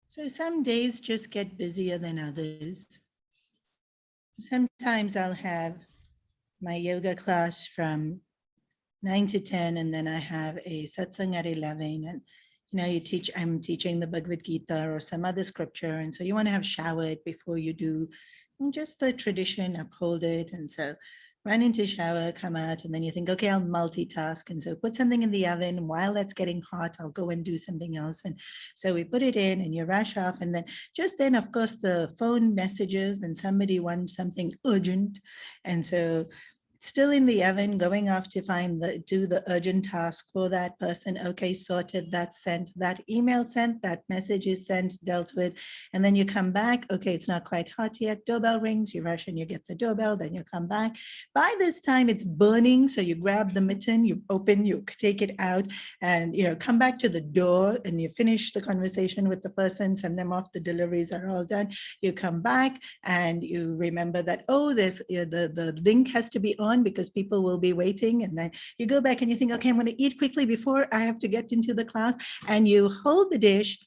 So some days just get busier than others. Sometimes I'll have my yoga class from 9 to 10, and then I have a satsang at 11. And I'm teaching the Bhagavad Gita or some other scripture. And so you want to have showered before you do, and just the tradition, uphold it. And so run into shower, come out, and then you think, okay, I'll multitask. And so put something in the oven. While that's getting hot, I'll go and do something else. And so we put it in and you rush off. And then just then, of course, the phone messages and somebody wants something urgent. And so still in the oven, going off to do the urgent task for that person. Okay, sorted, that's sent, that email sent, that message is sent, dealt with. And then you come back, okay, it's not quite hot yet. Doorbell rings, you rush and you get the doorbell, then you come back. By this time it's burning. So you grab the mitten, you open, you take it out and, come back to the door and you finish the conversation with the person, send them off, the deliveries are all done. You come back and you remember that, oh, there's the link has to be on because people will be waiting. And then you go back and you think, okay, I'm going to eat quickly before I have to get into the class. And you hold the dish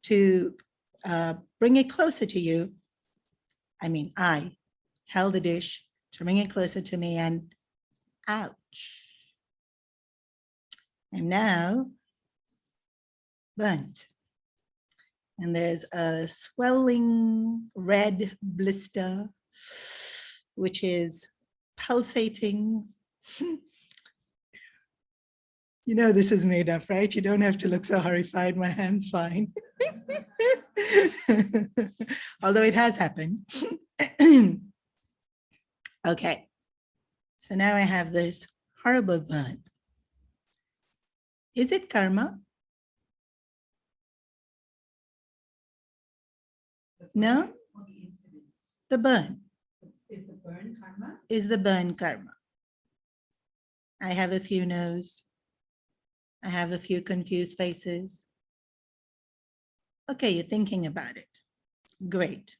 to bring it closer to you. I held the dish to bring it closer to me, and ouch. And now burnt. And there's a swelling red blister, which is pulsating. This is made up, right? You don't have to look so horrified. My hand's fine. Although it has happened. Okay. So now I have this horrible burn. Is it karma? No? The burn. Is the burn karma? Is the burn karma? I have a few no's. I have a few confused faces. Okay, you're thinking about it. Great.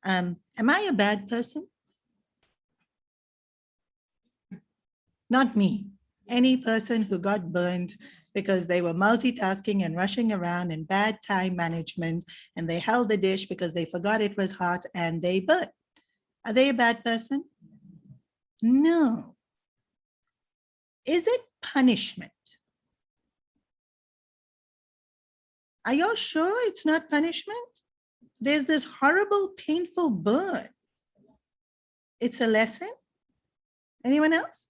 Am I a bad person? Not me. Any person who got burned because they were multitasking and rushing around and bad time management, and they held the dish because they forgot it was hot and they burnt. Are they a bad person? No. Is it punishment? Are you sure it's not punishment? There's this horrible, painful burn. It's a lesson? Anyone else?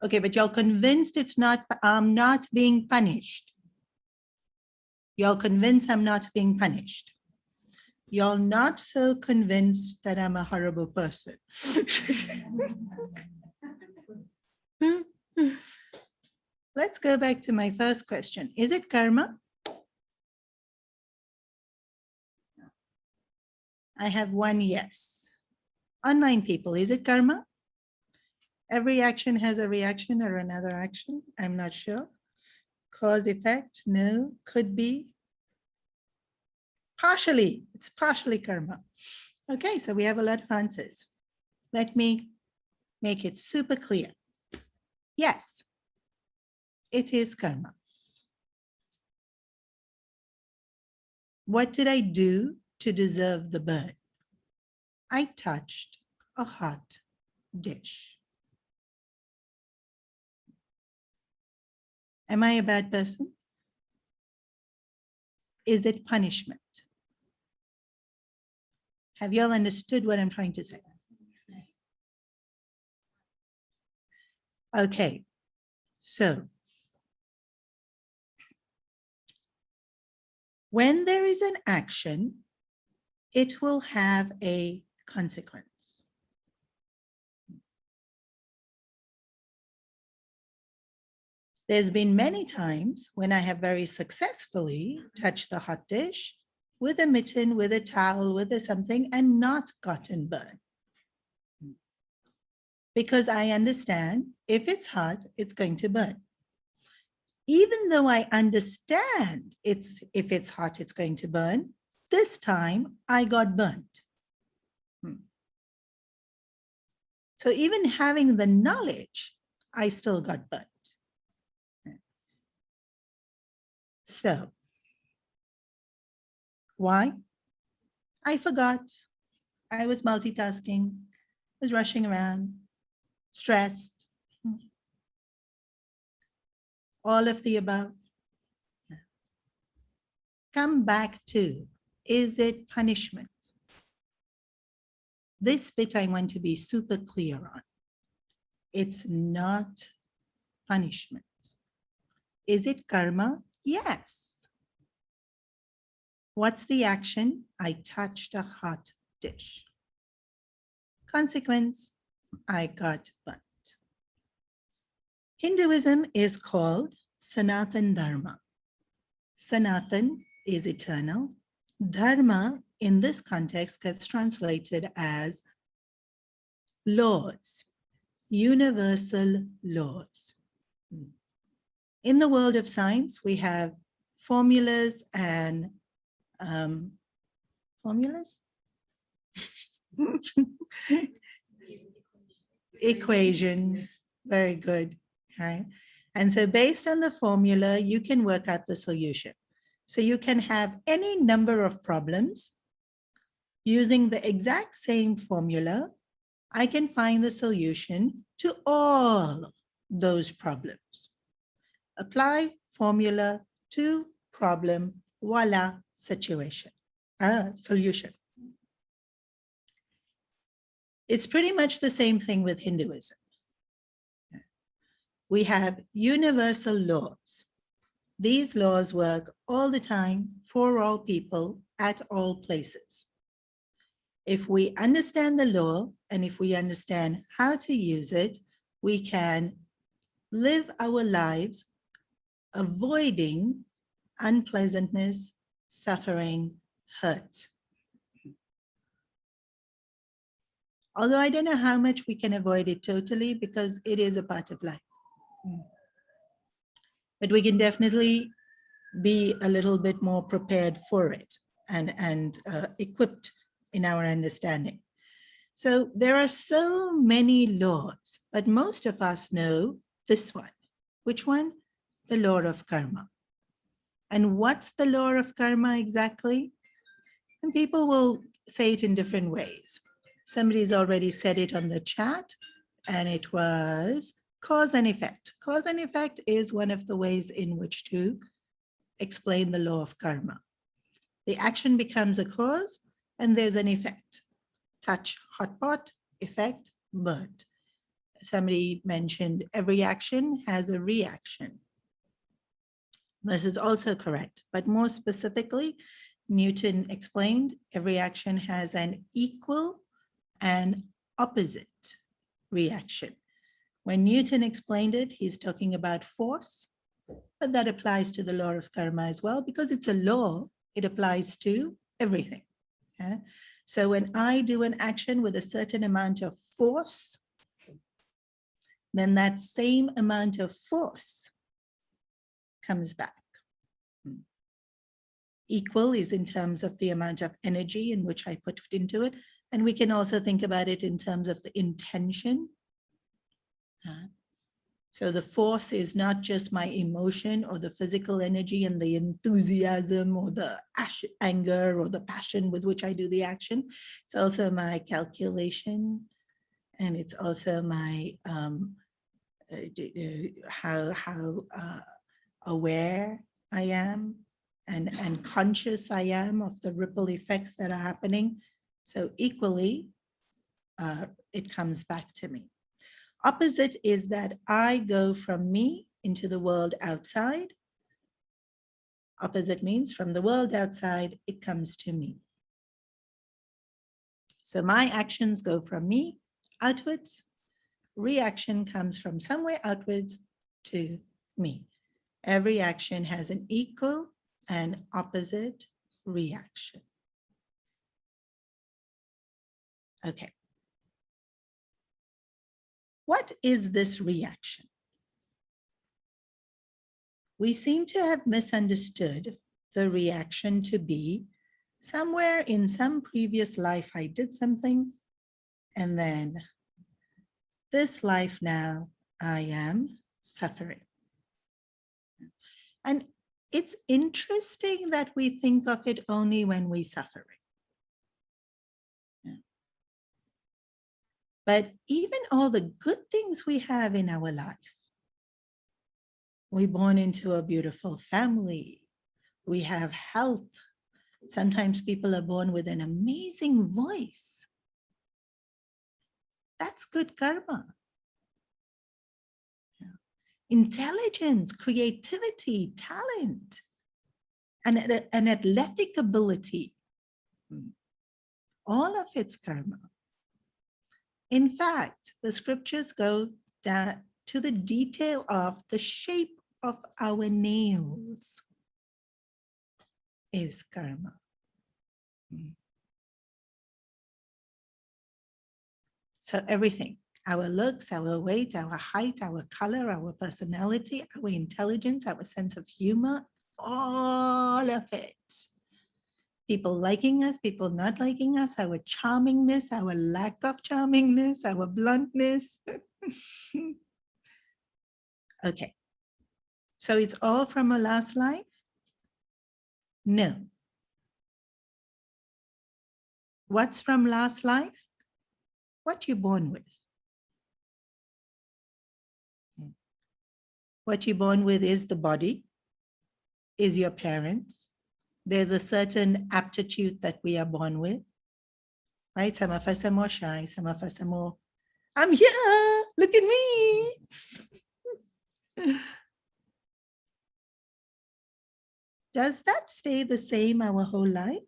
Okay, but y'all convinced it's not, I'm not being punished. Y'all convinced I'm not being punished. Y'all not so convinced that I'm a horrible person. Let's go back to my first question. Is it karma? I have one yes. Online people, is it karma? Every action has a reaction or another action. I'm not sure. Cause effect, no, could be. Partially, it's partially karma. Okay, so we have a lot of answers. Let me make it super clear. Yes, it is karma. What did I do to deserve the burn? I touched a hot dish. Am I a bad person? Is it punishment? Have you all understood what I'm trying to say? Okay, so when there is an action, it will have a consequence. There's been many times when I have very successfully touched the hot dish with a mitten, with a towel, with a something, and not gotten burned. Because I understand if it's hot, it's going to burn. Even though I understand if it's hot, it's going to burn, this time I got burnt. So even having the knowledge, I still got burnt. So Why? I forgot. I was multitasking, was rushing around, stressed, all of the above. Come back to, is it punishment? This bit I want to be super clear on. It's not punishment. Is it karma? Yes. What's the action? I touched a hot dish. Consequence, I got burnt. Hinduism is called Sanatan Dharma. Sanatan is eternal. Dharma in this context gets translated as laws, universal laws. In the world of science, we have formulas and formulas? Equations, very good, right? And so based on the formula, you can work out the solution. So you can have any number of problems using the exact same formula. I can find the solution to all those problems. Apply formula to problem, voila, situation, solution. It's pretty much the same thing with Hinduism. We have universal laws. These laws work all the time for all people at all places. If we understand the law and if we understand how to use it, we can live our lives avoiding unpleasantness, suffering, hurt. Although I don't know how much we can avoid it totally because it is a part of life. But we can definitely be a little bit more prepared for it and equipped in our understanding. So there are so many laws, but most of us know this one. Which one? The law of karma. And what's the law of karma exactly? And people will say it in different ways. Somebody's already said it on the chat, and it was cause and effect. Cause and effect is one of the ways in which to explain the law of karma. The action becomes a cause, and there's an effect. Touch hot pot, effect, burnt. Somebody mentioned every action has a reaction. This is also correct, but more specifically, Newton explained every action has an equal and opposite reaction. When Newton explained it, he's talking about force, but that applies to the law of karma as well, because it's a law, it applies to everything. Yeah? So when I do an action with a certain amount of force, then that same amount of force comes back. Equal is in terms of the amount of energy in which I put into it. And we can also think about it in terms of the intention. So the force is not just my emotion or the physical energy and the enthusiasm or the anger or the passion with which I do the action. It's also my calculation, and it's also my how aware I am and conscious I am of the ripple effects that are happening. So equally, it comes back to me. Opposite is that I go from me into the world outside. Opposite means from the world outside, it comes to me. So my actions go from me outwards. Reaction comes from somewhere outwards to me. Every action has an equal and opposite reaction. Okay. What is this reaction? We seem to have misunderstood the reaction to be somewhere in some previous life I did something, and then this life now I am suffering. And It's interesting that we think of it only when we're suffering. Yeah. But even all the good things we have in our life, we're born into a beautiful family, we have health. Sometimes people are born with an amazing voice. That's good karma. Yeah. Intelligence, creativity, talent, and an athletic ability. All of it's karma. In fact, the scriptures go down to the detail of the shape of our nails is karma. So everything, our looks, our weight, our height, our color, our personality, our intelligence, our sense of humor, all of it. People liking us, people not liking us, our charmingness, our lack of charmingness, our bluntness. Okay. So it's all from a last life? No. What's from last life? What you're born with. What you're born with is the body, is your parents. There's a certain aptitude that we are born with, right? Some of us are more shy, some of us are more, I'm here, look at me. Does that stay the same our whole life?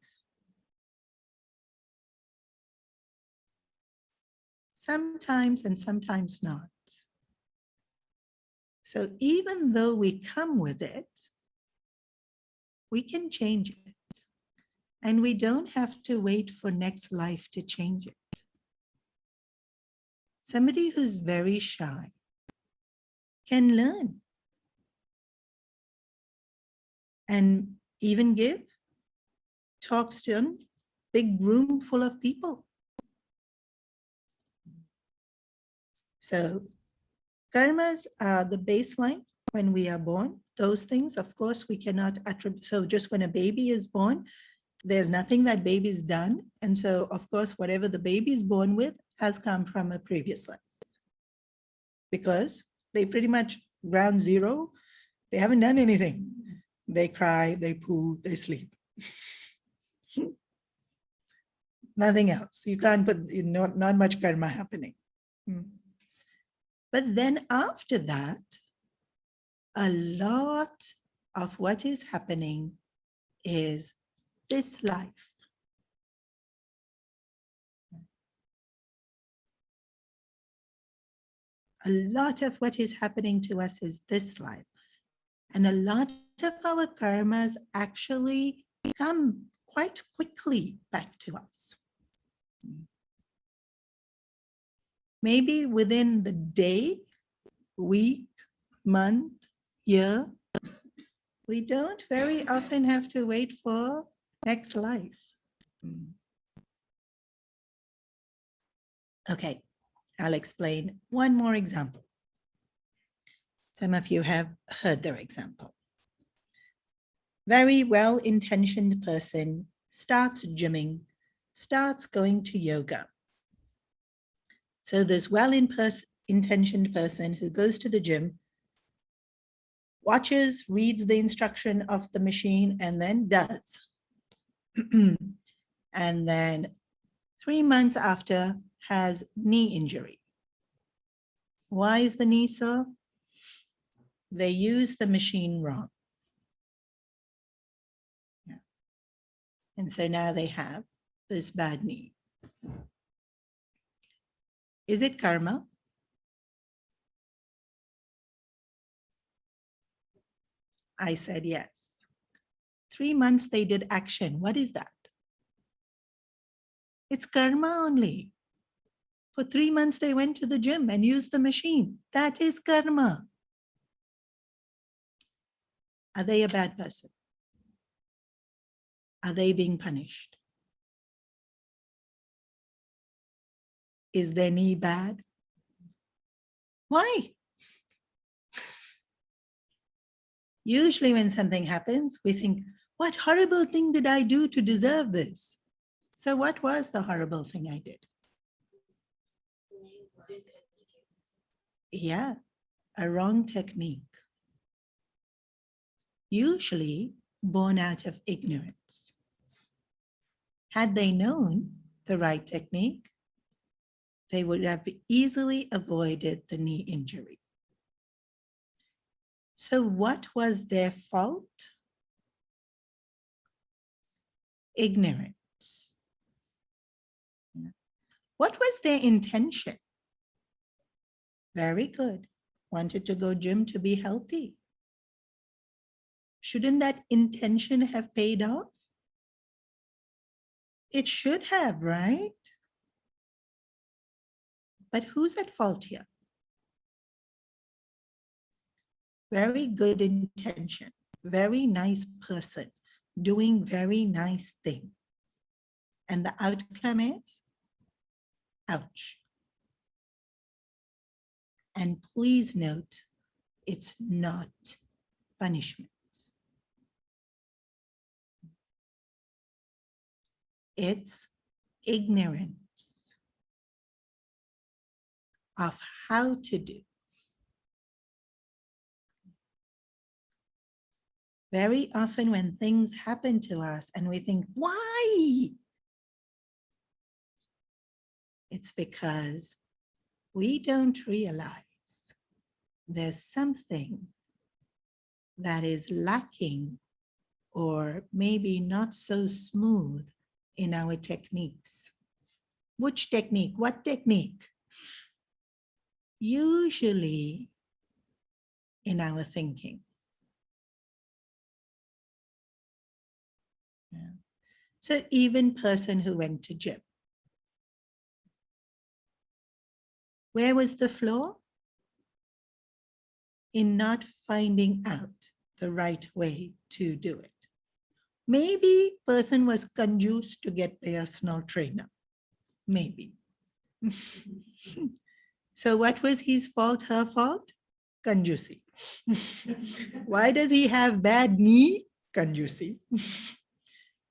Sometimes and sometimes not. So even though we come with it, we can change it. And we don't have to wait for next life to change it. Somebody who's very shy can learn and even give talks to a big room full of people. So karmas are the baseline when we are born. Those things, of course, we cannot attribute. So just when a baby is born, there's nothing that baby's done. And so, of course, whatever the baby is born with has come from a previous life. Because they pretty much ground zero, they haven't done anything. They cry, they poo, they sleep. Nothing else. You can't put, not much karma happening. But then after that, a lot of what is happening is this life. A lot of what is happening to us is this life. And a lot of our karmas actually come quite quickly back to us. Maybe within the day, week, month, year, we don't very often have to wait for next life. Okay, I'll explain one more example. Some of you have heard their example. Very well-intentioned person starts gymming, starts going to yoga. So this well-intentioned person who goes to the gym, watches, reads the instruction of the machine, and then does. And then 3 months after has knee injury. Why is the knee so? They use the machine wrong. Yeah. And so now they have this bad knee. Is it karma? I said yes. 3 months they did action. What is that? It's karma only. For 3 months they went to the gym and used the machine. That is karma. Are they a bad person? Are they being punished? Is their knee bad? Why? Usually when something happens, we think, what horrible thing did I do to deserve this? So what was the horrible thing I did? Yeah, a wrong technique. Usually born out of ignorance. Had they known the right technique, they would have easily avoided the knee injury. So what was their fault? Ignorance. What was their intention? Very good. Wanted to go gym to be healthy. Shouldn't that intention have paid off? It should have, right? But who's at fault here? Very good intention, very nice person, doing very nice thing. And the outcome is, ouch. And please note, it's not punishment. It's ignorance of how to do. Very often when things happen to us and we think, why? It's because we don't realize there's something that is lacking or maybe not so smooth in our techniques. Which technique? What technique? Usually in our thinking. Yeah. So even person who went to gym. Where was the flaw? In not finding out the right way to do it. Maybe person was conducive to get personal trainer. Maybe. So what was his fault, her fault? Conjusi. Why does he have bad knee? Conjusi.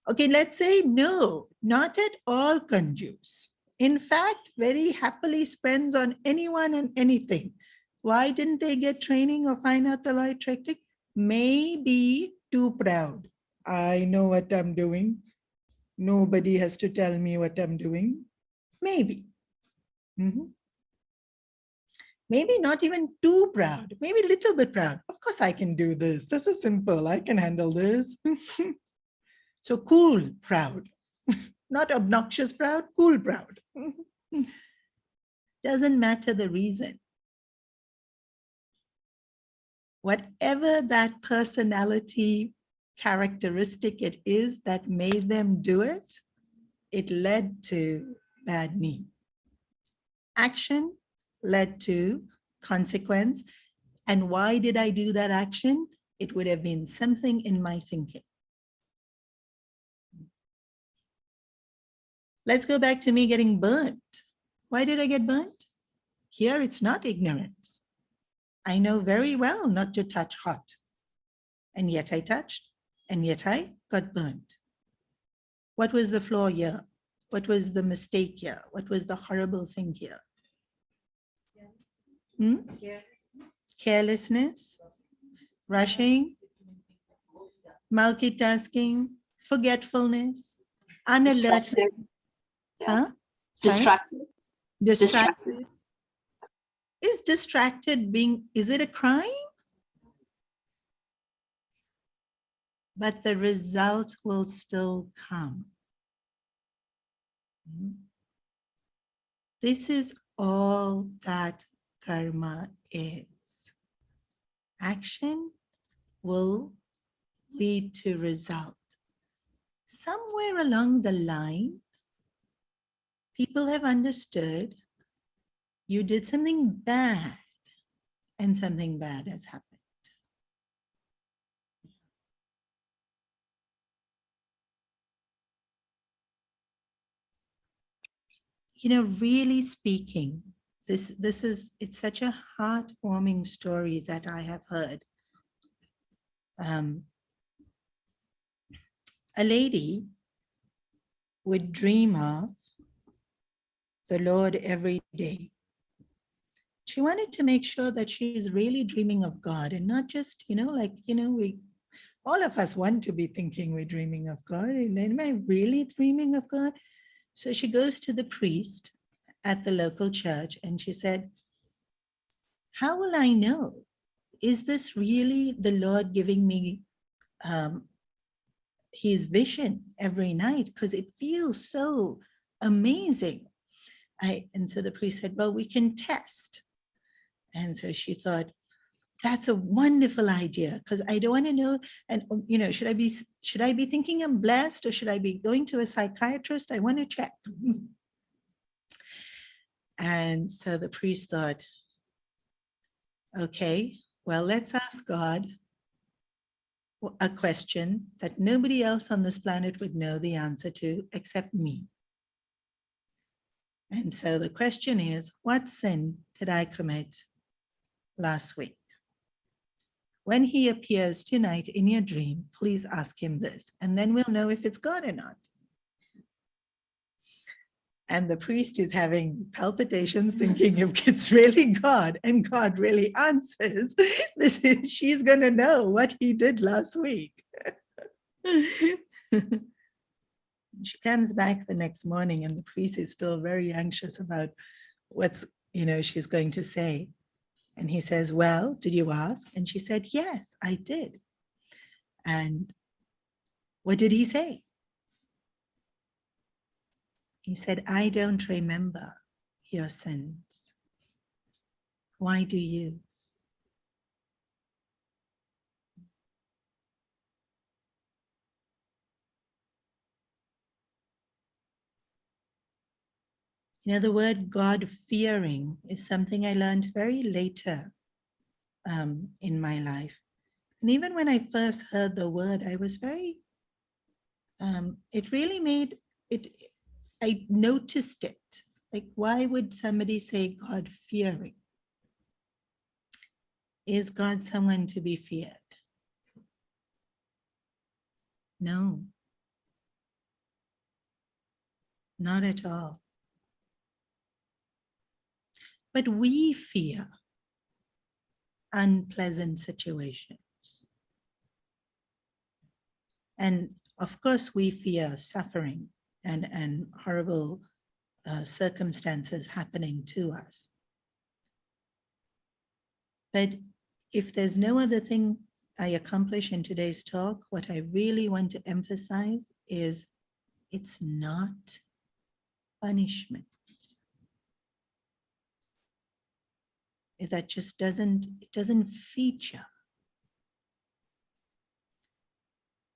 Okay, let's say no, not at all conduce. In fact, very happily spends on anyone and anything. Why didn't they get training or find out the right technique? Maybe too proud. I know what I'm doing. Nobody has to tell me what I'm doing. Maybe. Maybe not even too proud, maybe a little bit proud. Of course I can do this. This is simple. I can handle this. So cool, proud. Not obnoxious proud, cool proud. Doesn't matter the reason. Whatever that personality characteristic it is that made them do it, it led to bad knee. Action led to consequence. And why did I do that action? It would have been something in my thinking. Let's go back to me getting burnt. Why did I get burnt? Here it's not ignorance. I know very well not to touch hot. And yet I touched, and yet I got burnt. What was the flaw here? What was the mistake here? What was the horrible thing here? Carelessness, rushing, multitasking, forgetfulness, unalert. Huh? Distracted. Distracted. Is distracted being, is it a crime? But the result will still come. This is all that karma is. Action will lead to result. Somewhere along the line, people have understood you did something bad and something bad has happened. You know, really speaking, it's such a heartwarming story that I have heard. A lady would dream of the Lord every day. She wanted to make sure that she's really dreaming of God and not just, we all of us want to be thinking we're dreaming of God. And am I really dreaming of God? So she goes to the priest at the local church and she said, how will I know? Is this really the Lord giving me his vision every night? Because it feels so amazing. And so the priest said, well, we can test. And so she thought, that's a wonderful idea, because I don't want to know. And should I be thinking I'm blessed, or should I be going to a psychiatrist? I want to check. And so the priest thought, okay, well, let's ask God a question that nobody else on this planet would know the answer to except me. And so the question is, what sin did I commit last week? When he appears tonight in your dream, please ask him this, and then we'll know if it's God or not. And the priest is having palpitations, thinking if it's really God and God really answers, she's going to know what he did last week. She comes back the next morning and the priest is still very anxious about what's, she's going to say. And he says, well, did you ask? And she said, yes, I did. And what did he say? He said, I don't remember your sins. Why do you? The word God-fearing is something I learned very later in my life. And even when I first heard the word, I was very, it really made it, I noticed it. Like, why would somebody say God-fearing? Is God someone to be feared? No, not at all. But we fear unpleasant situations. And of course, we fear suffering and horrible circumstances happening to us. But if there's no other thing I accomplish in today's talk, what I really want to emphasize is it's not punishment. That just doesn't feature.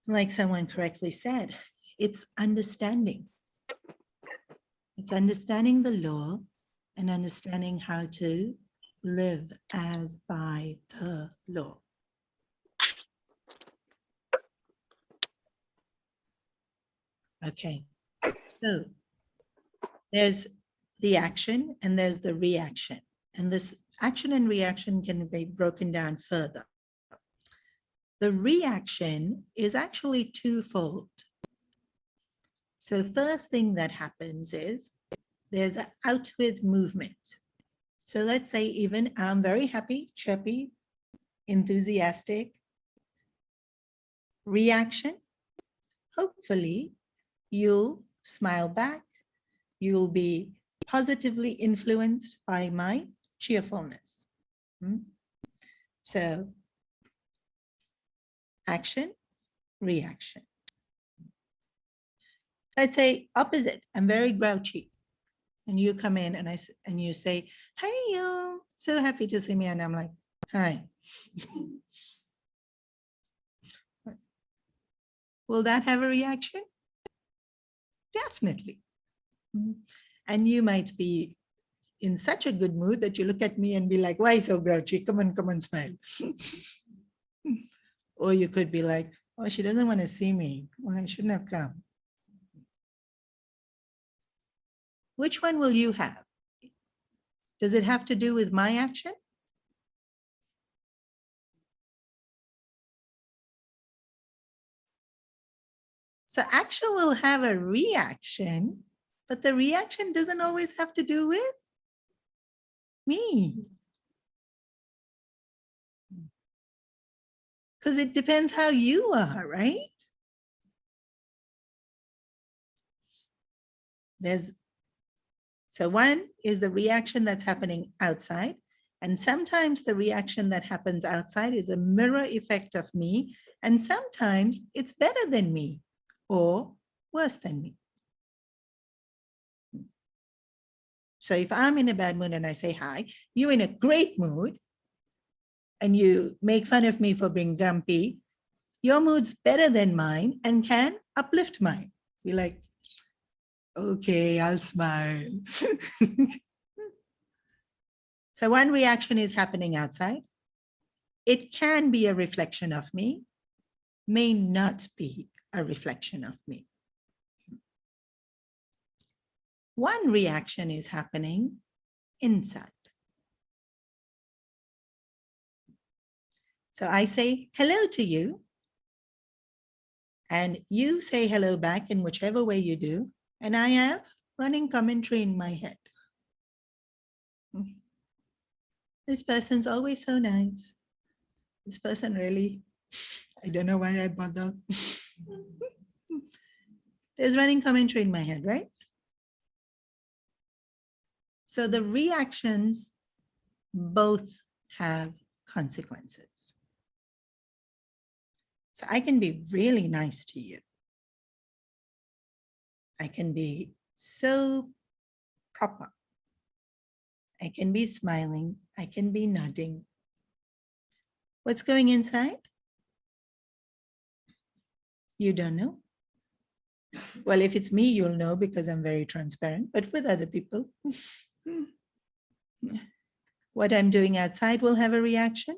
Like someone correctly said, it's understanding. It's understanding the law and understanding how to live as by the law. Okay, so there's the action and there's the reaction. And this action and reaction can be broken down further. The reaction is actually twofold. So first thing that happens is there's an outward movement. So let's say even I'm very happy, chirpy, enthusiastic. Reaction, hopefully you'll smile back. You'll be positively influenced by my cheerfulness. So action, reaction. I'd say opposite. I'm very grouchy. And you come in and you say, hi, so happy to see me. And I'm like, hi. Will that have a reaction? Definitely. And you might be in such a good mood that you look at me and be like, why so grouchy? Come on, smile. Or you could be like, oh, she doesn't want to see me. Well, I shouldn't have come. Which one will you have? Does it have to do with my action? So action will have a reaction, but the reaction doesn't always have to do with me. Because it depends how you are, right? So one is the reaction that's happening outside. And sometimes the reaction that happens outside is a mirror effect of me. And sometimes it's better than me or worse than me. So if I'm in a bad mood and I say hi, you're in a great mood and you make fun of me for being grumpy, your mood's better than mine and can uplift mine. You're like, okay, I'll smile. So one reaction is happening outside. It can be a reflection of me, may not be a reflection of me. One reaction is happening inside. So I say hello to you, and you say hello back in whichever way you do, and I have running commentary in my head. This person's always so nice. This person really, I don't know why I bother. There's running commentary in my head, right? So the reactions both have consequences. So I can be really nice to you. I can be so proper. I can be smiling. I can be nodding. What's going inside? You don't know. Well, if it's me, you'll know because I'm very transparent, but with other people, what I'm doing outside will have a reaction.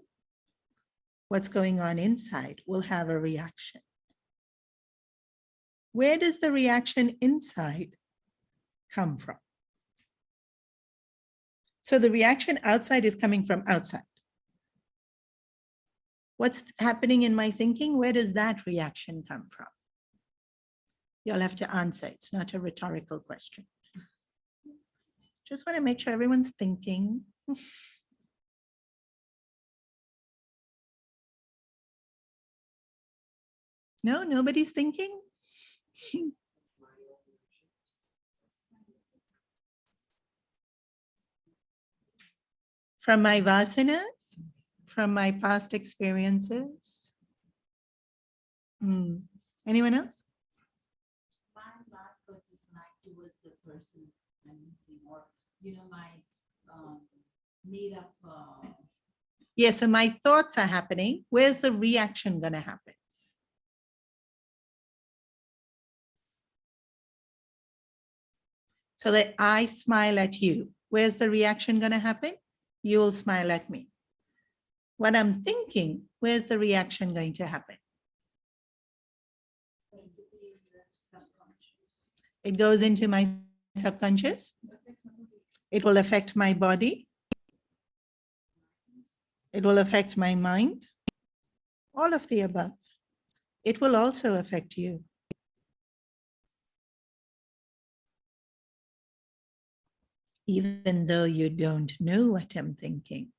What's going on inside will have a reaction. Where does the reaction inside come from? So the reaction outside is coming from outside. What's happening in my thinking? Where does that reaction come from? You'll have to answer. It's not a rhetorical question. Just want to make sure everyone's thinking. No, nobody's thinking. From my vasanas, from my past experiences. Anyone else? My not got dislike towards the person I'm meeting, or my made up. Yeah, so my thoughts are happening. Where's the reaction going to happen? So that I smile at you. Where's the reaction going to happen? You'll smile at me. What I'm thinking, where's the reaction going to happen? It goes into my subconscious. It will affect my body. It will affect my mind. All of the above. It will also affect you. Even though you don't know what I'm thinking,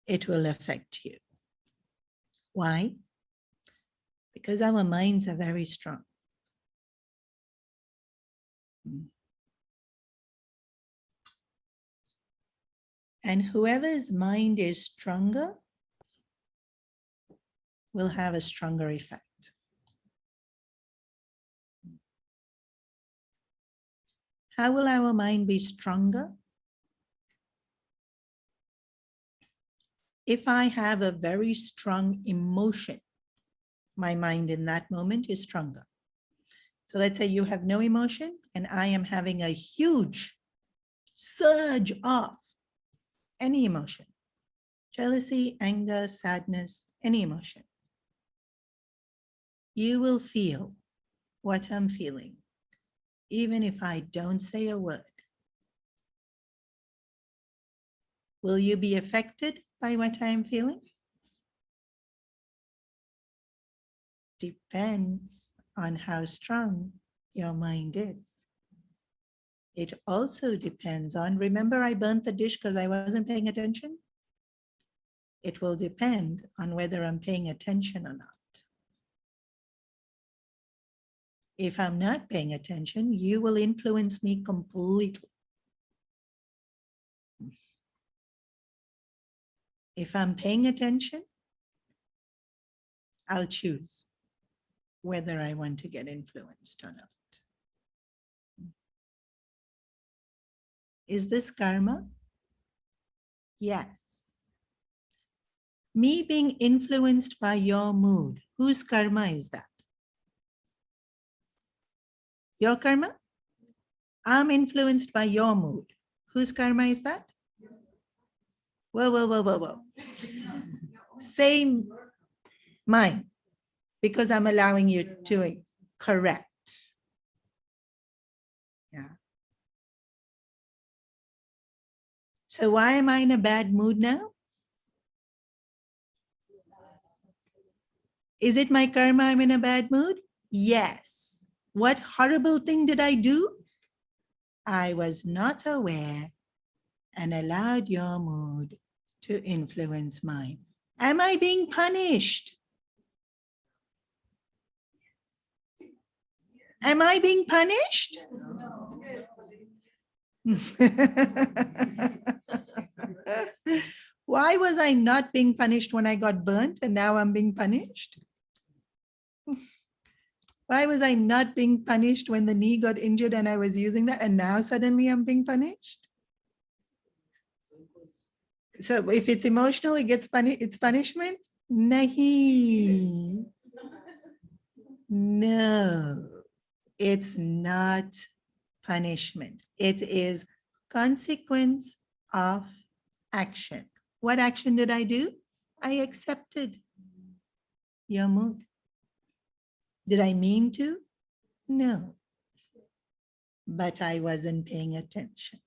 it will affect you. Why? Because our minds are very strong. And whoever's mind is stronger will have a stronger effect. How will our mind be stronger? If I have a very strong emotion, my mind in that moment is stronger. So let's say you have no emotion and I am having a huge surge of any emotion, jealousy, anger, sadness, any emotion. You will feel what I'm feeling, even if I don't say a word. Will you be affected by what I'm feeling? Depends on how strong your mind is. It also depends on, remember I burnt the dish because I wasn't paying attention? It will depend on whether I'm paying attention or not. If I'm not paying attention, you will influence me completely. If I'm paying attention, I'll choose whether I want to get influenced or not. Is this karma? Yes. Me being influenced by your mood, whose karma is that? Your karma? I'm influenced by your mood. Whose karma is that? Whoa. Same mine, because I'm allowing you to correct. Yeah. So why am I in a bad mood now? Is it my karma I'm in a bad mood? Yes. What horrible thing did I do? I was not aware and allowed your mood to influence mine. Am I being punished? Am I being punished? Why was I not being punished when I got burnt and now I'm being punished? Why was I not being punished when the knee got injured and I was using that and now suddenly I'm being punished? So if it's emotional, it gets it's punishment? Nahi. No, it's not punishment. It is consequence of action. What action did I do? I accepted your mood. Did I mean to? No. But I wasn't paying attention.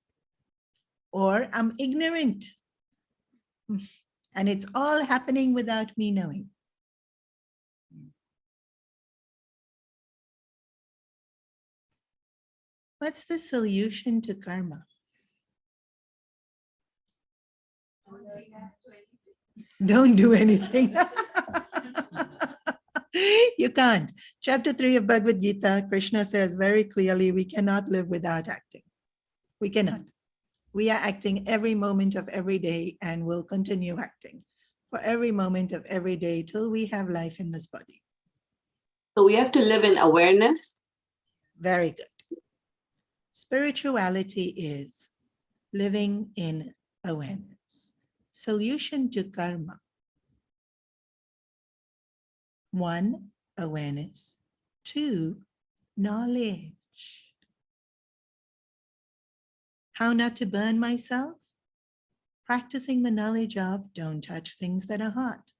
Or I'm ignorant. And it's all happening without me knowing. What's the solution to karma? Don't do anything. You can't. Chapter 3 of Bhagavad Gita, Krishna says very clearly, we cannot live without acting. We cannot. We are acting every moment of every day and will continue acting for every moment of every day till we have life in this body. So we have to live in awareness. Very good. Spirituality is living in awareness. Solution to karma. 1, awareness. 2, knowledge. How not to burn myself? Practicing the knowledge of don't touch things that are hot.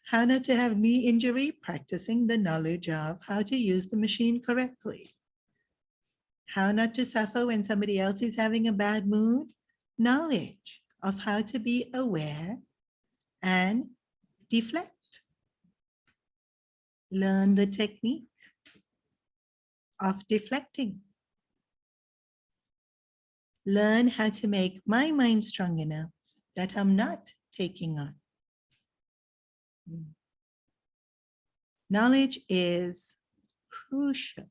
How not to have knee injury? Practicing the knowledge of how to use the machine correctly. How not to suffer when somebody else is having a bad mood? Knowledge of how to be aware and deflect. Learn the technique of deflecting. Learn how to make my mind strong enough that I'm not taking on. Knowledge is crucial.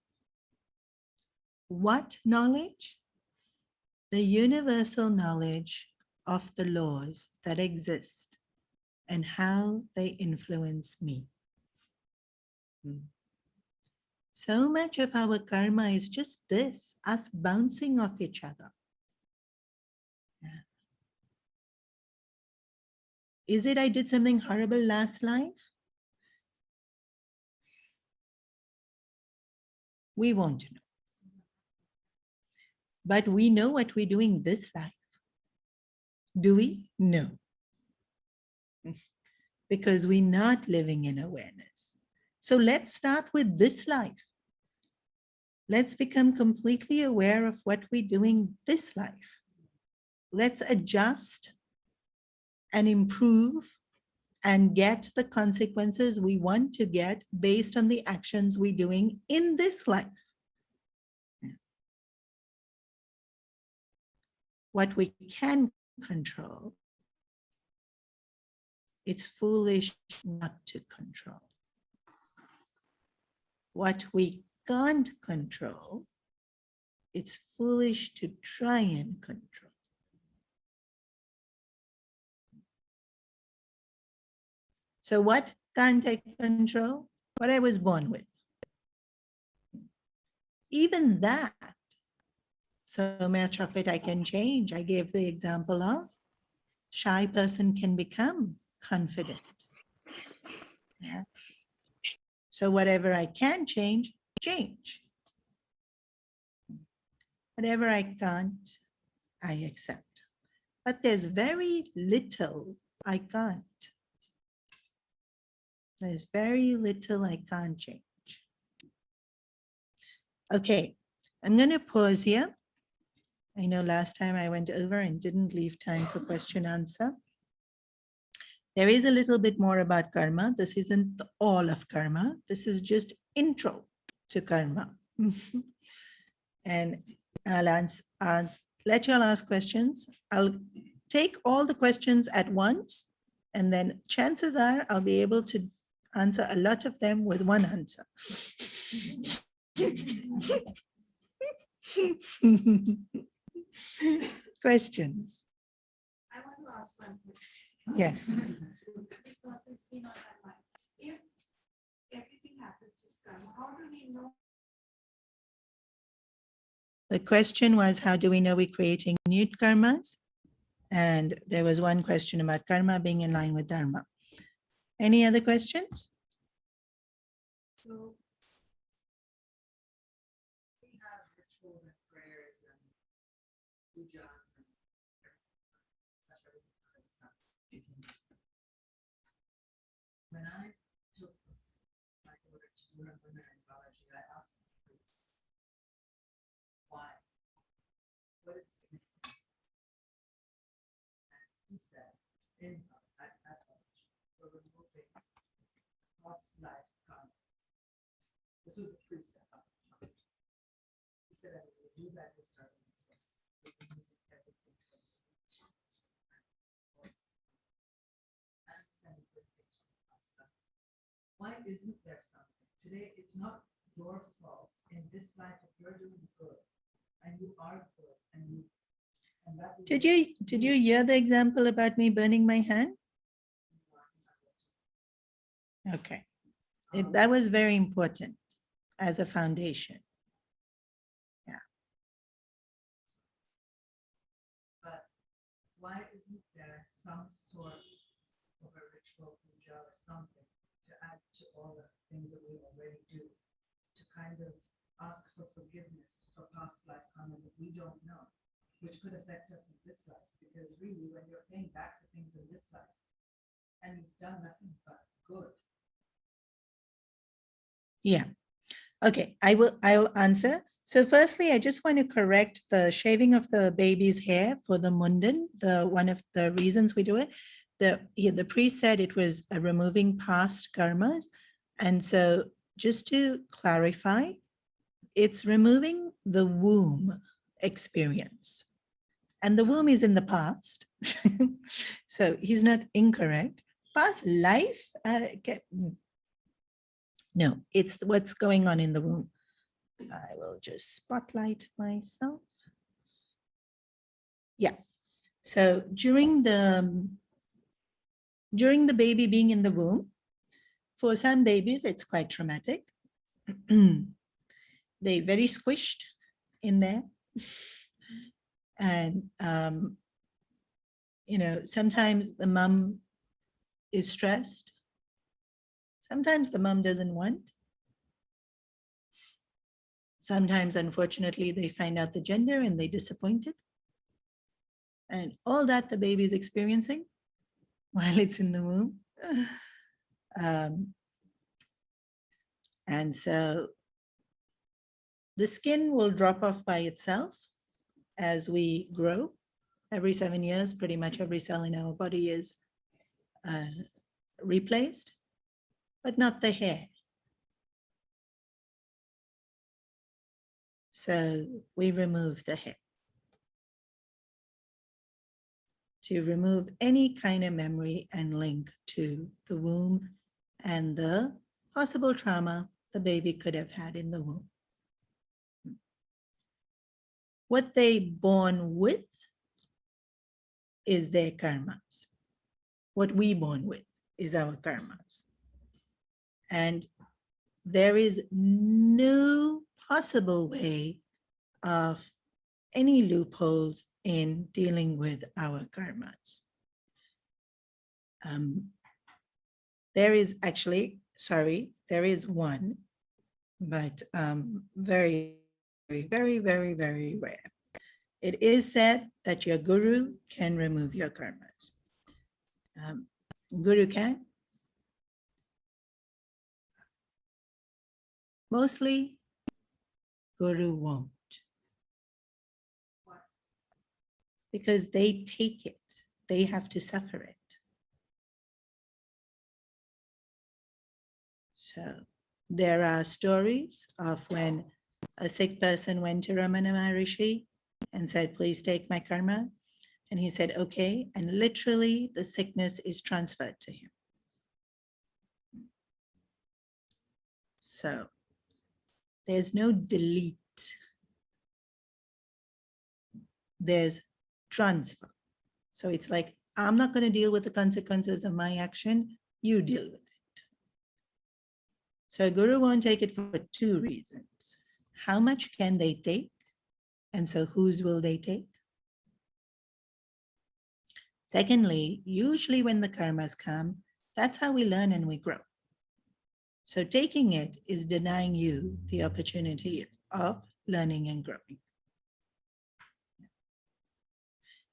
What knowledge? The universal knowledge of the laws that exist and how they influence me. So much of our karma is just this, us bouncing off each other. Is it I did something horrible last life? We won't know. But we know what we're doing this life. Do we? No. Because we're not living in awareness. So let's start with this life. Let's become completely aware of what we're doing this life. Let's adjust and improve and get the consequences we want to get based on the actions we're doing in this life. What we can control, it's foolish not to control. What we can't control, it's foolish to try and control. So what can't I control? What I was born with. Even that, so much of it I can change. I gave the example of shy person can become confident. Yeah. So whatever I can change, change. Whatever I can't, I accept. But there's very little I can't. There's very little I can't change. Okay, I'm going to pause here. I know last time I went over and didn't leave time for question answer. There is a little bit more about karma. This isn't all of karma. This is just intro to karma. And I'll let you all ask questions. I'll take all the questions at once, and then chances are I'll be able to answer a lot of them with one answer. Questions? I want to ask one question. Yes. Because it's been on my mind. If everything happens as karma, how do we know? The question was, how do we know we're creating new karmas? And there was one question about karma being in line with dharma. Any other questions? So we have rituals and prayers and pujas and touch everything under the sun. When I took my daughter to Chinmaya and Balaji, I asked the priest, why? What is the significance? And he said, at Balaji, we're removing past life karma. This was the priest at Balaji. He said, I will do that, we're starting from removing everything from the I understand good things from the past life. Why isn't there something? Today, it's not your fault in this life if you're doing good and you are good and that will Did you hear the example about me burning my hand? Okay. That was very important as a foundation. But why isn't there some sort of a ritual puja or something to add to all the things that we already do, to kind of ask for forgiveness for past life karmas that we don't know, which could affect us in this life? Because really, when you're paying back for things in this life and you've done nothing but good. Yeah. Okay, I'll answer. So firstly, I just want to correct the shaving of the baby's hair for the mundan. One of the reasons we do it, the priest said it was removing past karmas. And so just to clarify, it's removing the womb experience. And the womb is in the past. So he's not incorrect. Past life, no, it's what's going on in the womb. I will just spotlight myself. Yeah. So during the baby being in the womb, for some babies, it's quite traumatic. They're very squished in there. And, sometimes the mom is stressed. Sometimes the mom doesn't want. Sometimes, unfortunately, they find out the gender and they're disappointed. And all that the baby is experiencing while it's in the womb. And so the skin will drop off by itself as we grow. Every 7 years, pretty much every cell in our body is replaced, but not the hair. So we remove the hair to remove any kind of memory and link to the womb and the possible trauma the baby could have had in the womb. What they born with is their karmas. What we born with is our karmas. And there is no possible way of any loopholes in dealing with our karmas. There is actually, there is one, but very, very, very, very rare. It is said that your guru can remove your karmas. Guru can. Mostly, guru won't. Because they take it, they have to suffer it. So there are stories of when a sick person went to Ramana Maharishi and said, please take my karma. And he said, okay. And literally the sickness is transferred to him. So there's no delete. There's transfer. So it's like, I'm not going to deal with the consequences of my action. You deal with it. So Guru won't take it for two reasons. How much can they take? And so whose will they take? Secondly, usually when the karmas come, that's how we learn and we grow. So taking it is denying you the opportunity of learning and growing.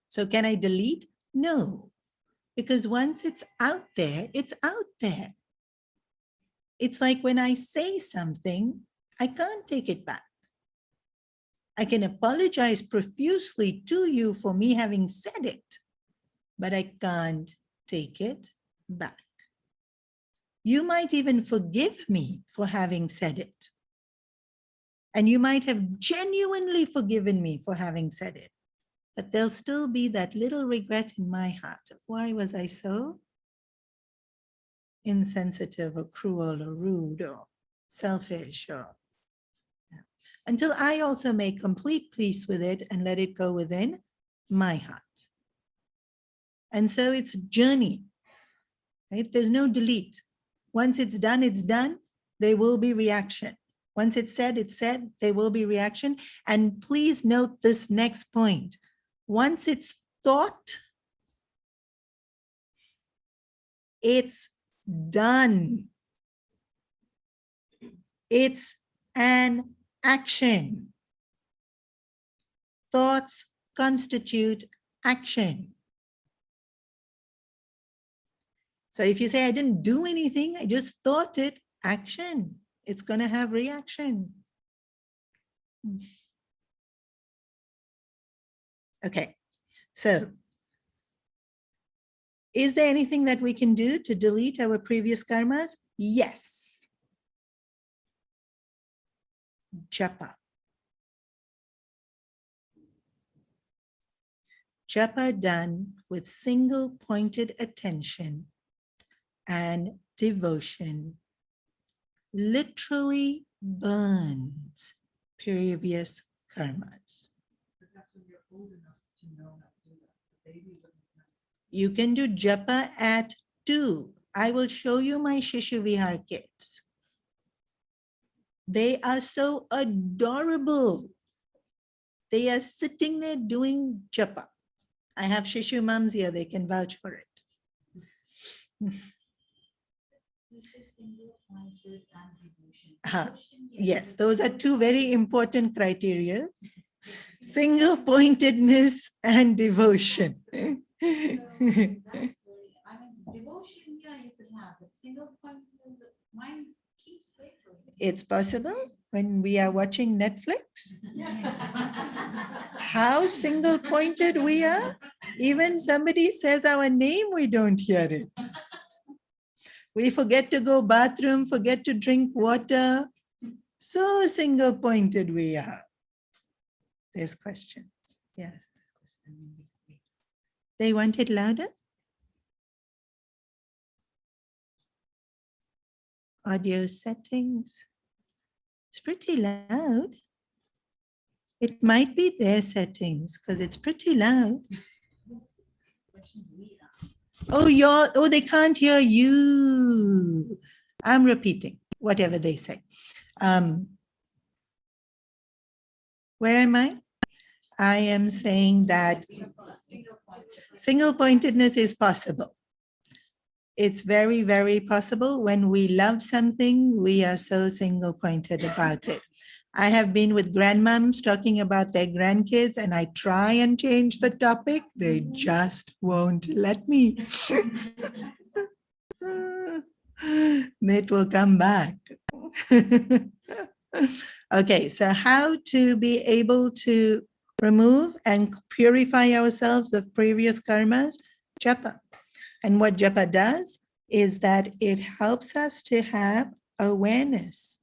So can I delete? No, because once it's out there, it's out there. It's like when I say something, I can't take it back. I can apologize profusely to you for me having said it, but I can't take it back. You might even forgive me for having said it. And you might have genuinely forgiven me for having said it. But there'll still be that little regret in my heart of why was I so insensitive or cruel or rude or selfish or until I also make complete peace with it and let it go within my heart. And so it's a journey, right? There's no delete. Once it's done, there will be reaction. Once it's said, there will be reaction. And please note this next point. Once it's thought, it's done. It's an action. Thoughts constitute action. So if you say, I didn't do anything, I just thought it, action. It's going to have reaction. Okay, so is there anything that we can do to delete our previous karmas? Yes. Japa. Japa done with single pointed attention and devotion literally burns previous karmas. But that's when you're old enough to know how to do that. The baby wouldn't know. You can do japa at 2. I will show you my Shishu Vihar kids. They are so adorable. They are sitting there doing japa. I have Shishu moms here, they can vouch for it. You say single-pointed and devotion. Devotion, Yes, those are two very important criteria. Single pointedness and devotion. So that's very, I mean, devotion, yeah, you could have, but single-pointed, mine keeps favoring. It's possible when we are watching Netflix. How single pointed we are. Even somebody says our name, we don't hear it. We forget to go bathroom, forget to drink water. So single-pointed we are. There's questions. Yes. They want it louder? Audio settings. It's pretty loud. It might be their settings because it's pretty loud. Oh, they can't hear you. I'm repeating whatever they say. Where am I? I am saying that single-pointedness is possible. It's very, very possible. When we love something, we are so single-pointed about it. I have been with grandmoms talking about their grandkids, and I try and change the topic. They just won't let me. It will come back. Okay, so how to be able to remove and purify ourselves of previous karmas? Japa. And what japa does is that it helps us to have awareness.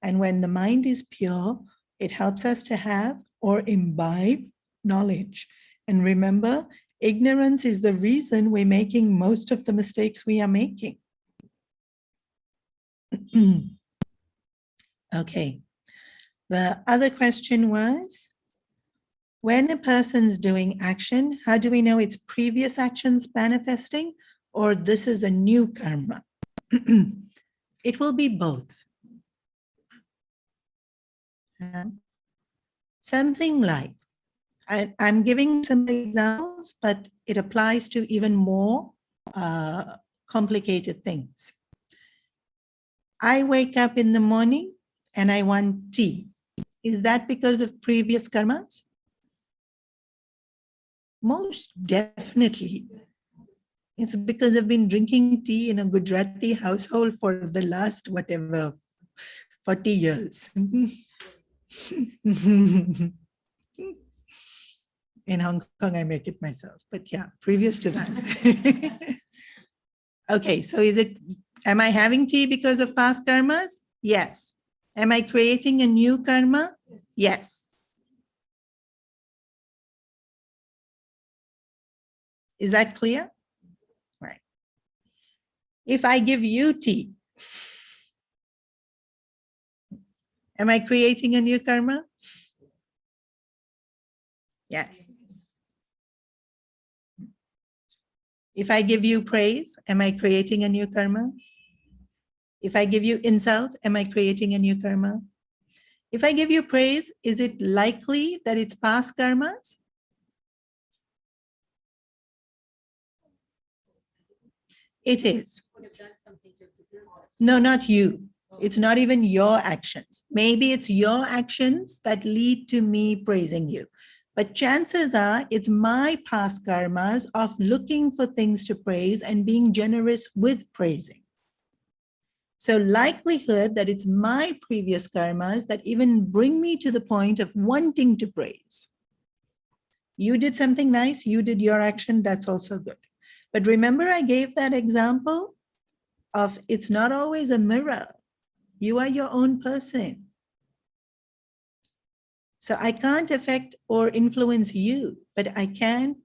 And when the mind is pure, it helps us to have or imbibe knowledge. And remember, ignorance is the reason we're making most of the mistakes we are making. Okay. The other question was, when a person's doing action, how do we know it's previous actions manifesting or this is a new karma? It will be both. Something like, I'm giving some examples, but it applies to even more complicated things. I wake up in the morning and I want tea. Is that because of previous karmas? Most definitely. It's because I've been drinking tea in a Gujarati household for the last, 40 years. In Hong Kong, I make it myself, but yeah, previous to that. Okay, so am I having tea because of past karmas? Yes. Am I creating a new karma? Yes. Is that clear? Right. If I give you tea, am I creating a new karma? Yes. If I give you praise, am I creating a new karma? If I give you insult, am I creating a new karma? If I give you praise, is it likely that it's past karmas? It is. No, not you. It's not even your actions. Maybe it's your actions that lead to me praising you. But chances are it's my past karmas of looking for things to praise and being generous with praising. So likelihood that it's my previous karmas that even bring me to the point of wanting to praise. You did something nice, you did your action, that's also good. But remember I gave that example of it's not always a mirror. You are your own person. So I can't affect or influence you, but I can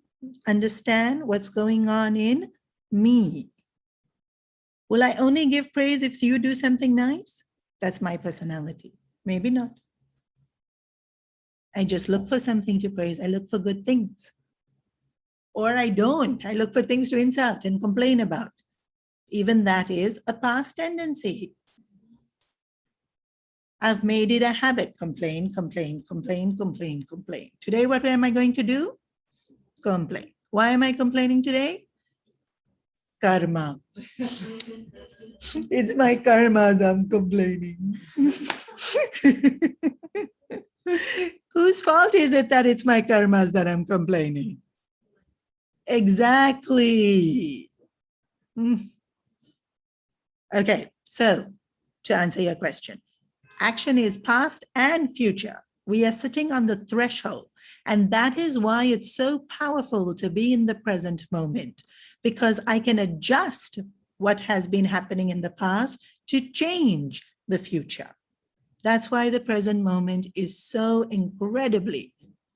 understand what's going on in me. Will I only give praise if you do something nice? That's my personality. Maybe not. I just look for something to praise. I look for good things. Or I don't. I look for things to insult and complain about. Even that is a past tendency. I've made it a habit. Complain, complain, complain, complain, complain. Today, what am I going to do? Complain. Why am I complaining today? Karma. It's my karmas I'm complaining. Whose fault is it that it's my karmas that I'm complaining? Exactly. Okay, so to answer your question, action is past and future. We are sitting on the threshold, and that is why it's so powerful to be in the present moment, because I can adjust what has been happening in the past to change the future. That's why the present moment is so incredibly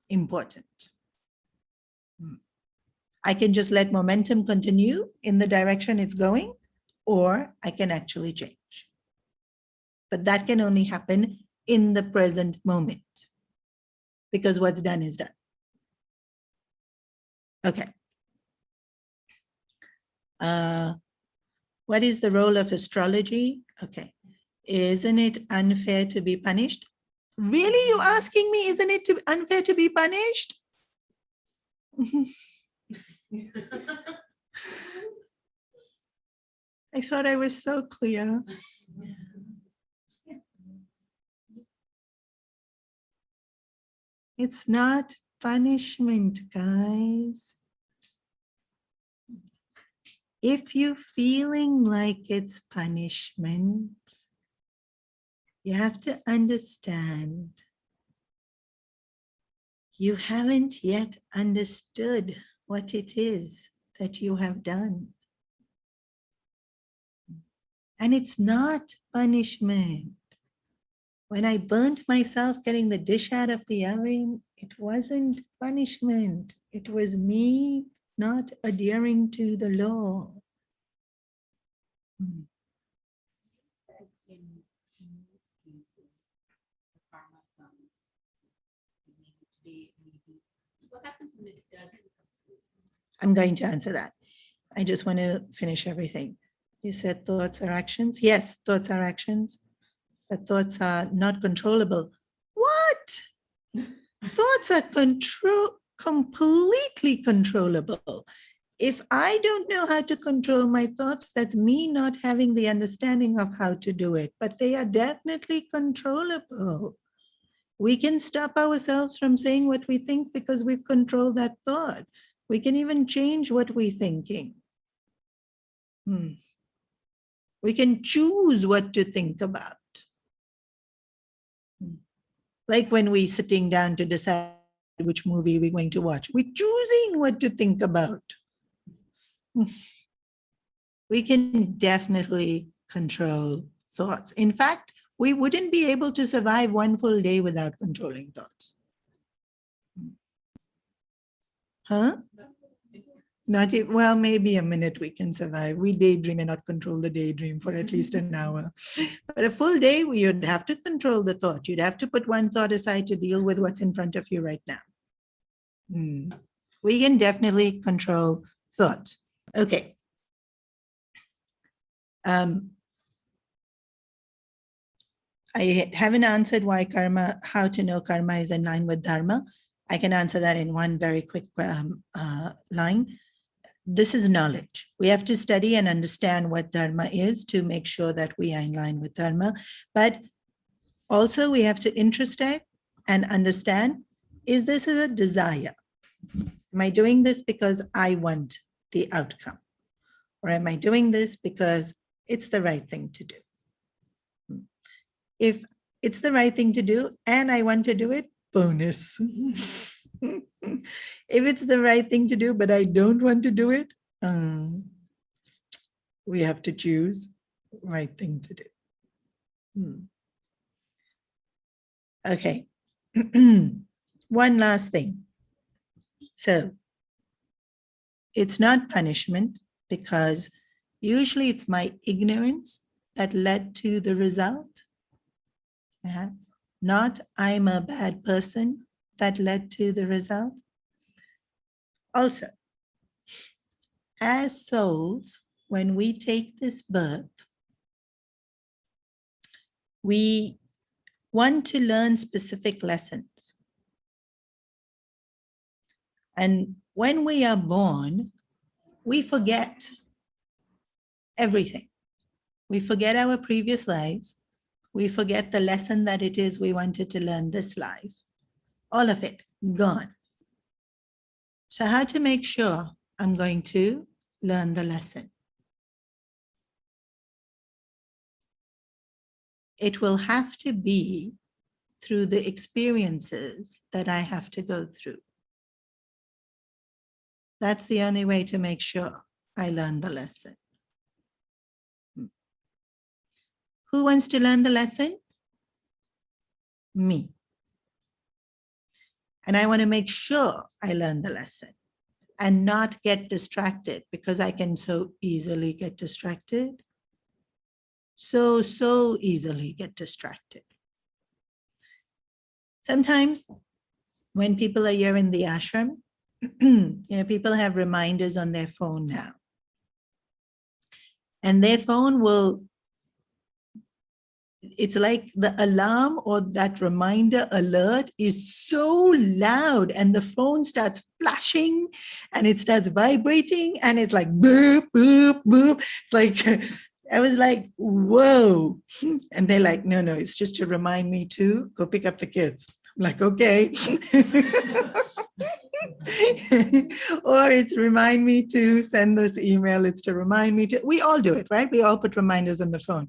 important. I can just let momentum continue in the direction it's going, or I can actually change. But that can only happen in the present moment, because what's done is done. Okay. What is the role of astrology? Okay. Isn't it unfair to be punished? Really? You asking me, isn't it unfair to be punished? I thought I was so clear. It's not punishment, guys. If you're feeling like it's punishment, you have to understand you haven't yet understood what it is that you have done. And it's not punishment. When I burnt myself getting the dish out of the oven, it wasn't punishment. It was me not adhering to the law. That in most cases, the karma comes. Maybe today, maybe. What happens when it doesn't come so soon? I'm going to answer that. I just want to finish everything. You said thoughts are actions. Yes, thoughts are actions, but thoughts are not controllable. What? Thoughts are completely controllable. If I don't know how to control my thoughts, that's me not having the understanding of how to do it, but they are definitely controllable. We can stop ourselves from saying what we think because we've controlled that thought. We can even change what we're thinking. We can choose what to think about. Like when we're sitting down to decide which movie we're going to watch, we're choosing what to think about. We can definitely control thoughts. In fact, we wouldn't be able to survive one full day without controlling thoughts. Huh? Well, maybe a minute we can survive. We daydream and not control the daydream for at least an hour. But a full day, you'd have to control the thought. You'd have to put one thought aside to deal with what's in front of you right now. We can definitely control thoughts. Okay. I haven't answered why karma, how to know karma is in line with dharma. I can answer that in one very quick line. This is knowledge. We have to study and understand what dharma is to make sure that we are in line with dharma. But also we have to introspect and understand, is this a desire? Am I doing this because I want the outcome? Or am I doing this because it's the right thing to do? If it's the right thing to do and I want to do it, bonus. If it's the right thing to do, but I don't want to do it, we have to choose the right thing to do. Okay. One last thing. So it's not punishment because usually it's my ignorance that led to the result. Not I'm a bad person that led to the result. Also, as souls, when we take this birth, we want to learn specific lessons. And when we are born, we forget everything. We forget our previous lives. We forget the lesson that it is we wanted to learn this life. All of it gone. So how to make sure I'm going to learn the lesson? It will have to be through the experiences that I have to go through. That's the only way to make sure I learn the lesson. Who wants to learn the lesson? Me. And I want to make sure I learn the lesson and not get distracted, because I can so easily get distracted. So easily get distracted. Sometimes when people are here in the ashram, people have reminders on their phone now. And their phone will, it's like the alarm or that reminder alert is so loud, and the phone starts flashing and it starts vibrating and it's like boop, boop, boop. It's like, I was like, whoa. And they're like, no, it's just to remind me to go pick up the kids. I'm like, okay. Or it's remind me to send this email. It's to remind me to, we all do it, right? We all put reminders on the phone.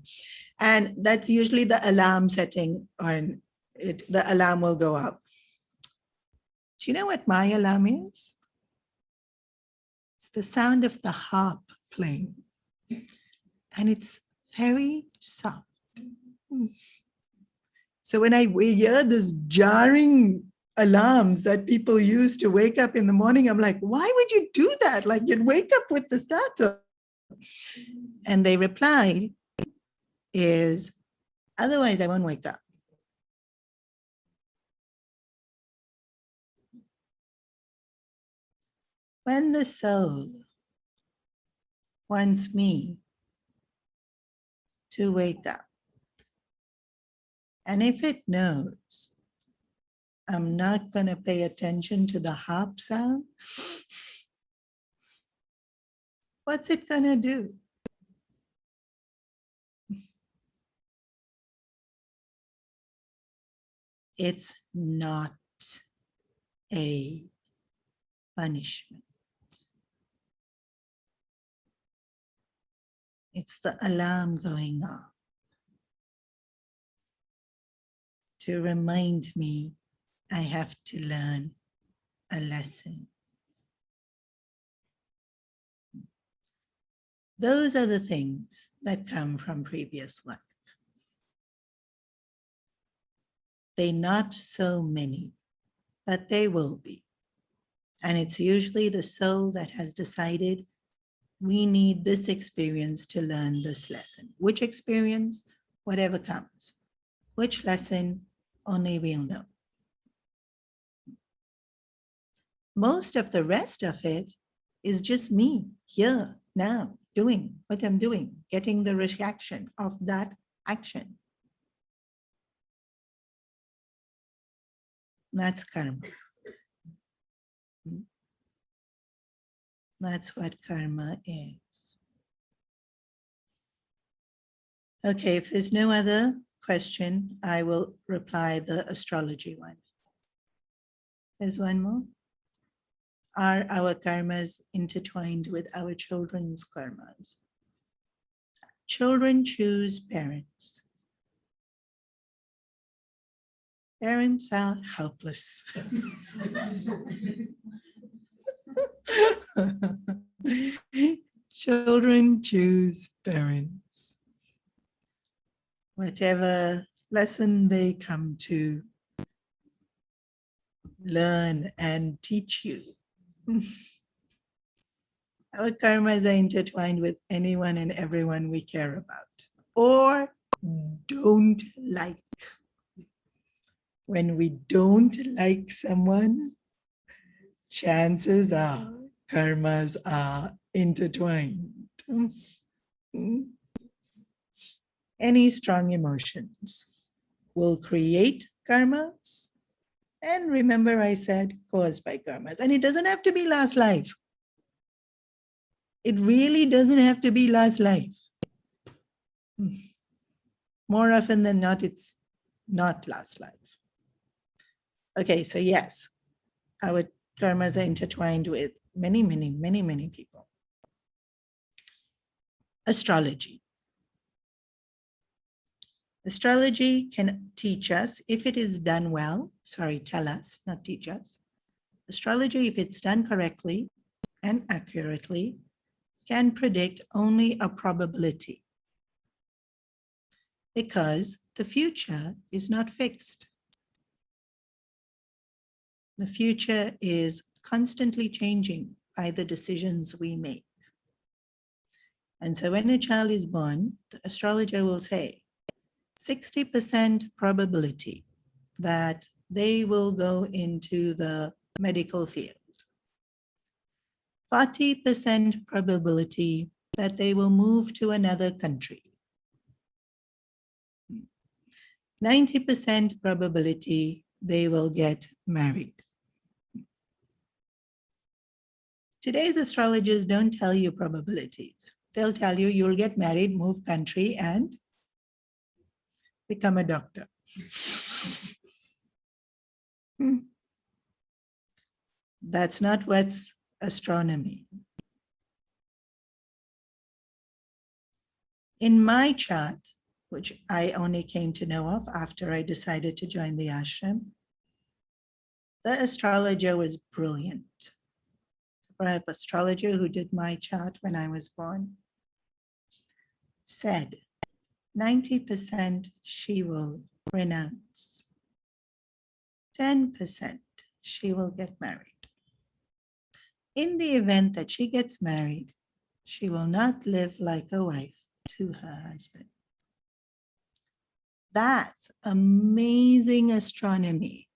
And that's usually the alarm setting on it. The alarm will go up. Do you know what my alarm is? It's the sound of the harp playing. And it's very soft. So when I hear this jarring alarms that people use to wake up in the morning, I'm like, why would you do that? Like, you'd wake up with the starter. And they reply is, otherwise I won't wake up. When the soul wants me to wake up, and if it knows I'm not going to pay attention to the harp sound, what's it going to do? It's not a punishment. It's the alarm going off to remind me I have to learn a lesson. Those are the things that come from previous life. They're not so many, but they will be. And it's usually the soul that has decided we need this experience to learn this lesson. Which experience? Whatever comes. Which lesson? Only we'll know. Most of the rest of it is just me here, now, doing what I'm doing, getting the reaction of that action. That's karma. That's what karma is. Okay, if there's no other question, I will reply the astrology one. There's one more. Are our karmas intertwined with our children's karmas? Children choose parents. Parents are helpless. Children choose parents. Whatever lesson they come to learn and teach you. Our karmas are intertwined with anyone and everyone we care about or don't like. When we don't like someone, chances are karmas are intertwined. Any strong emotions will create karmas. And remember, I said caused by karmas. And it doesn't have to be last life. It really doesn't have to be last life. More often than not, it's not last life. Okay, so yes, our karmas are intertwined with many, many, many, many people. Astrology. Astrology can teach us, if it is done well, tell us, not teach us. Astrology, if it's done correctly and accurately, can predict only a probability. because the future is not fixed. The future is constantly changing by the decisions we make. And so when a child is born, the astrologer will say 60% probability that they will go into the medical field, 40% probability that they will move to another country, 90% probability they will get married. Today's astrologers don't tell you probabilities. They'll tell you you'll get married, move country, and become a doctor. That's not what's astronomy. In my chart, which I only came to know of after I decided to join the ashram, the astrologer was brilliant. The astrologer who did my chart when I was born said 90% she will renounce, 10% she will get married. In the event that she gets married, she will not live like a wife to her husband. That's amazing astronomy.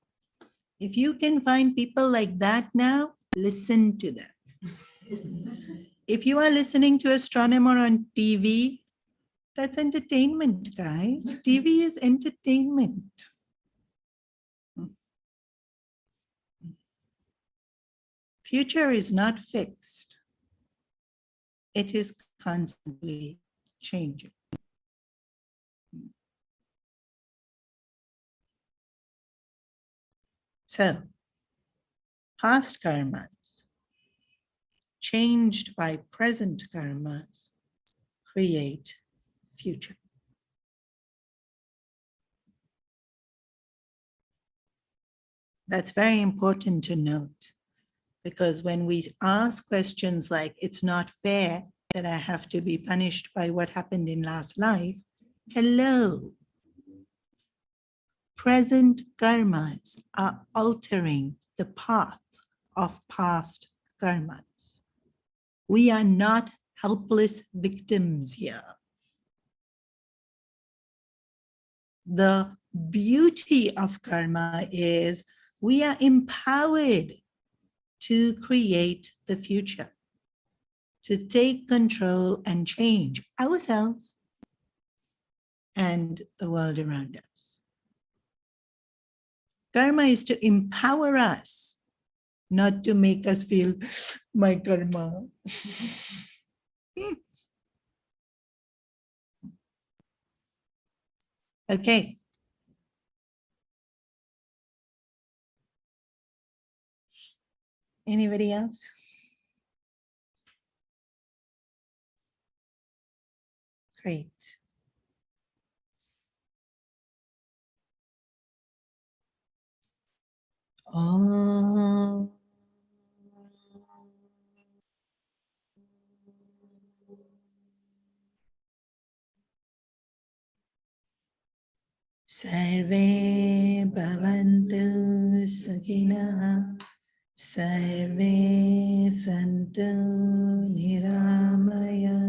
If you can find people like that now, listen to them. If you are listening to astronomer on TV, that's entertainment, guys. TV is entertainment. Future is not fixed. It is constantly changing. So, past karmas, changed by present karmas, create future. That's very important to note, because when we ask questions like, it's not fair that I have to be punished by what happened in last life, hello. Present karmas are altering the path of past karmas. We are not helpless victims here. The beauty of karma is we are empowered to create the future, to take control and change ourselves and the world around us. Karma is to empower us, not to make us feel, my karma. Okay. Anybody else? Great. Oh. Sarve bhavantu sakhinah, sarve santu niramaya,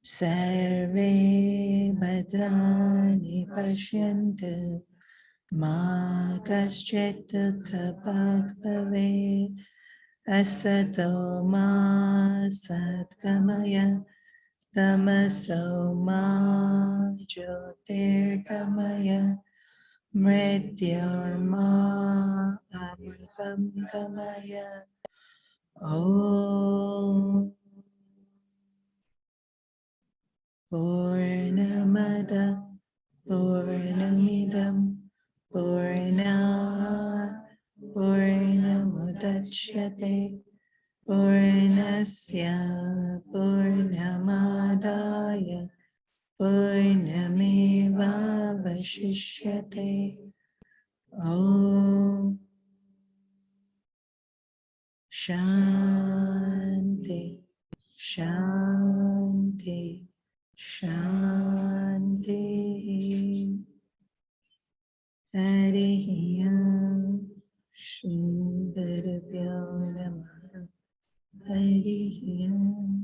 sarve bhadrani pashyantu, ma kaschit dukha bhave, asato ma satgamaya, tamaso ma jyotirgamaya, mrityorma amritam gamaya. Om Purnamada Purnamidam Purnat Purnamudachyate Purnasya Purnamadaya Purnameva Vashishyate. Om Shanti, Shanti, Shanti. Harihi Om.